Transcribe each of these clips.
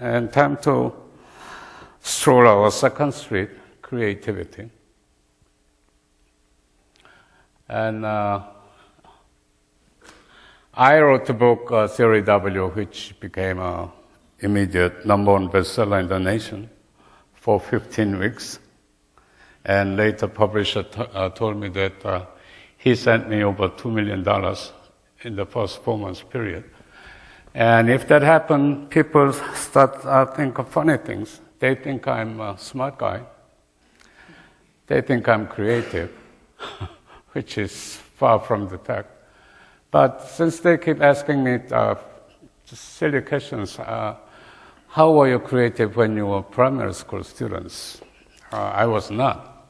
And time to stroll our second street, creativity. And I wrote a book, Theory W, which became an immediate #1 bestseller in the nation for 15 weeks. And later publisher told me that he sent me over $2 million in the first 4 months period. And if that happened, people start think of funny things. They think I'm a smart guy. They think I'm creative, which is far from the fact. But since they keep asking me silly questions, how were you creative when you were primary school students? I was not.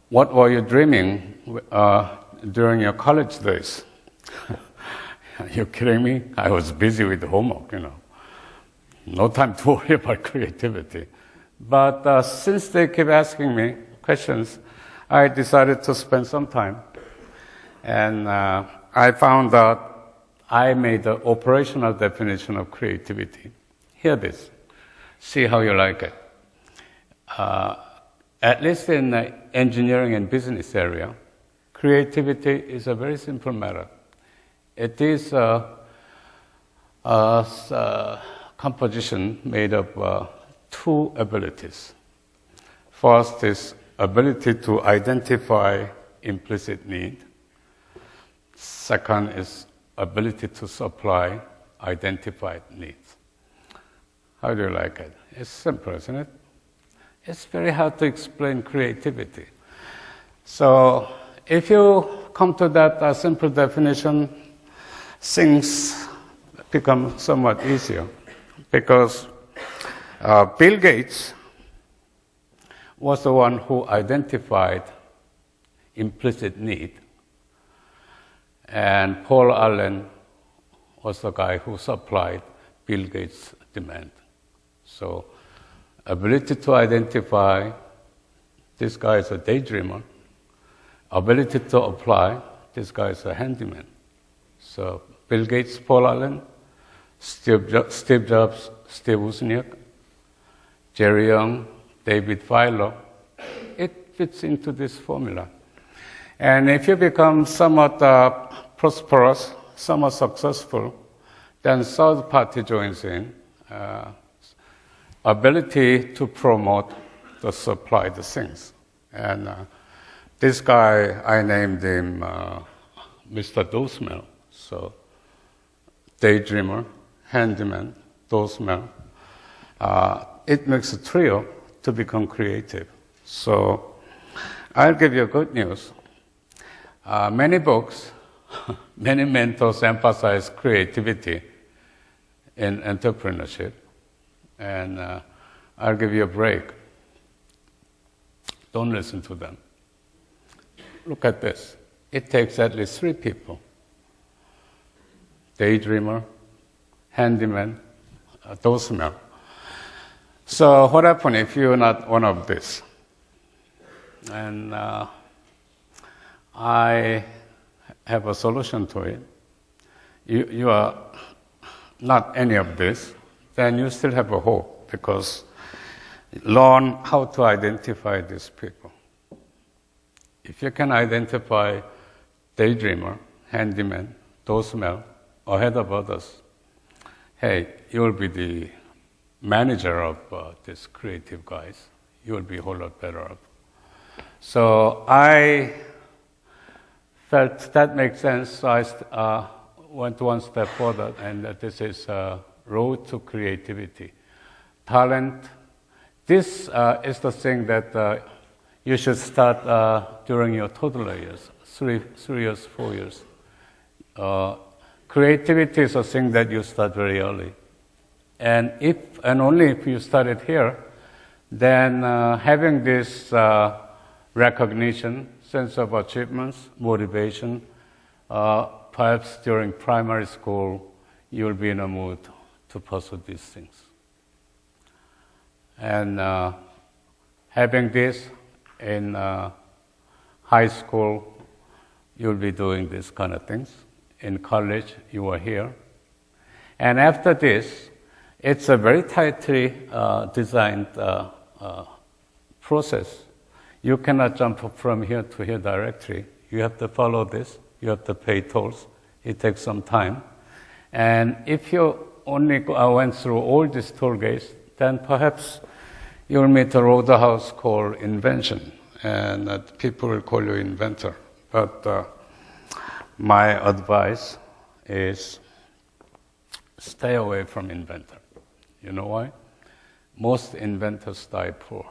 What were you dreaming during your college days? Are you kidding me? I was busy with homework, No time to worry about creativity. But since they keep asking me questions, I decided to spend some time. And I found out I made the operational definition of creativity. Hear this. See how you like it. At least in the engineering and business area, creativity is a very simple matter. It is a composition made of 2 abilities. First is ability to identify implicit need. Second is ability to supply identified needs. How do you like it? It's simple, isn't it? It's very hard to explain creativity. So if you come to that simple definition, things become somewhat easier. Because Bill Gates was the one who identified implicit need, and Paul Allen was the guy who supplied Bill Gates' demand. So, ability to identify, this guy is a daydreamer. Ability to apply, this guy is a handyman. So, Bill Gates, Paul Allen, Steve Jobs, Steve Wozniak, Jerry Young, David Feiler, it fits into this formula. And if you become somewhat prosperous, somewhat successful, then third party joins in. Ability to promote the supplied things. And this guy, I named him Mr. Dosmel. So, daydreamer, handyman, Dosmel. It makes a trio to become creative. So, I'll give you good news. Many books, many mentors emphasize creativity in entrepreneurship. And I'll give you a break. Don't listen to them. Look at this. It takes at least 3 people. Daydreamer, handyman, Dosmel. So what happens if you're not one of these? And I have a solution to it. You are not any of this, then you still have a hope, because learn how to identify these people. If you can identify daydreamer, handyman, Dosmel, ahead of others, hey, you'll be the manager of these creative guys. You'll be a whole lot better off. So I felt that makes sense, so I went one step further, and this is road to creativity. Talent, this is the thing that you should start during your toddler years, 3 years, 4 years. Creativity is a thing that you start very early. And if and only if you start it here, then having this recognition, sense of achievements, motivation, perhaps during primary school, you'll be in a mood to pursue these things. And having this in high school, you'll be doing these kind of things. In college, you are here. And after this, It's a very tightly designed process. You cannot jump from here to here directly. You have to follow this. You have to pay tolls. It takes some time. And if you only went through all these toll gates, then perhaps you'll meet a roadhouse called invention, and people will call you inventor. But my advice is stay away from inventor. You know why? Most inventors die poor.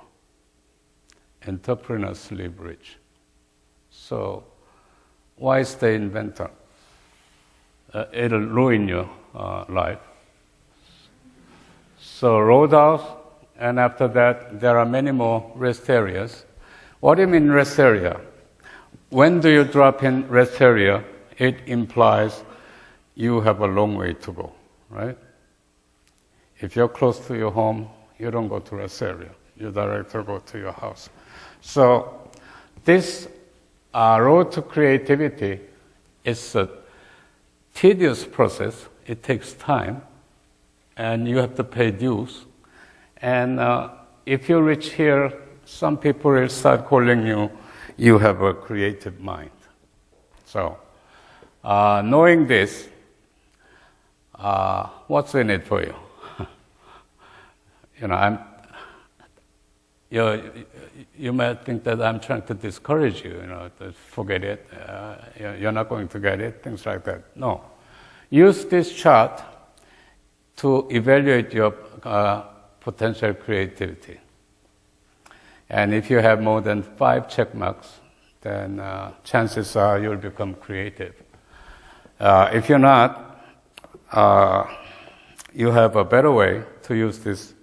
Entrepreneurs live rich. So why stay inventor? It'll ruin your life. So roadhouse, and after that, there are many more rest areas. What do you mean rest area? When do you drop in rest area, it implies you have a long way to go, right? If you're close to your home, you don't go to rest area. You directly go to your house. So this road to creativity is a tedious process. It takes time, and you have to pay dues. And if you reach here, some people will start calling you have a creative mind. So knowing this, what's in it for you? You might think that I'm trying to discourage you, to forget it, you're not going to get it, things like that. No. Use this chart to evaluate your potential creativity. And if you have more than 5 check marks, then chances are you'll become creative. If you're not, you have a better way to use this.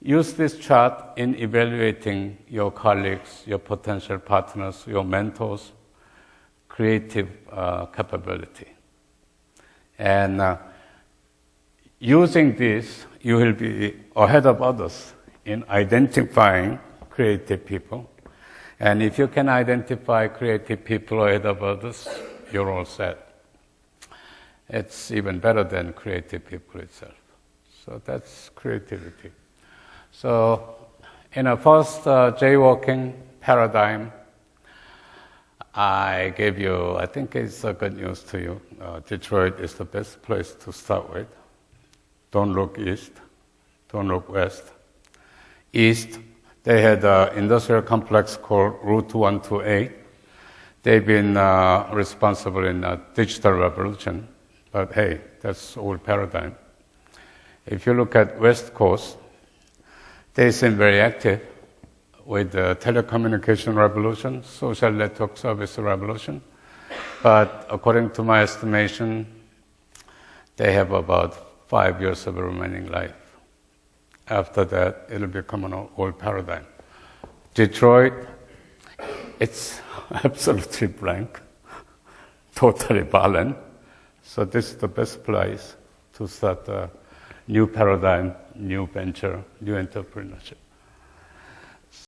Use this chart in evaluating your colleagues, your potential partners, your mentors' creative capability. And using this, you will be ahead of others in identifying creative people. And if you can identify creative people ahead of others, you're all set. It's even better than creative people itself. So that's creativity. So in a first jaywalking paradigm, I gave you, I think it's a good news to you. Detroit is the best place to start with. Don't look east, don't look west. East, they had an industrial complex called Route 128. They've been responsible in the digital revolution, but hey, that's old paradigm. If you look at West Coast, they seem very active with the telecommunication revolution, social network service revolution. But according to my estimation, they have about 5 years of remaining life. After that, it'll become an old paradigm. Detroit, it's absolutely blank, totally barren. So this is the best place to start a new paradigm, new venture, new entrepreneurship.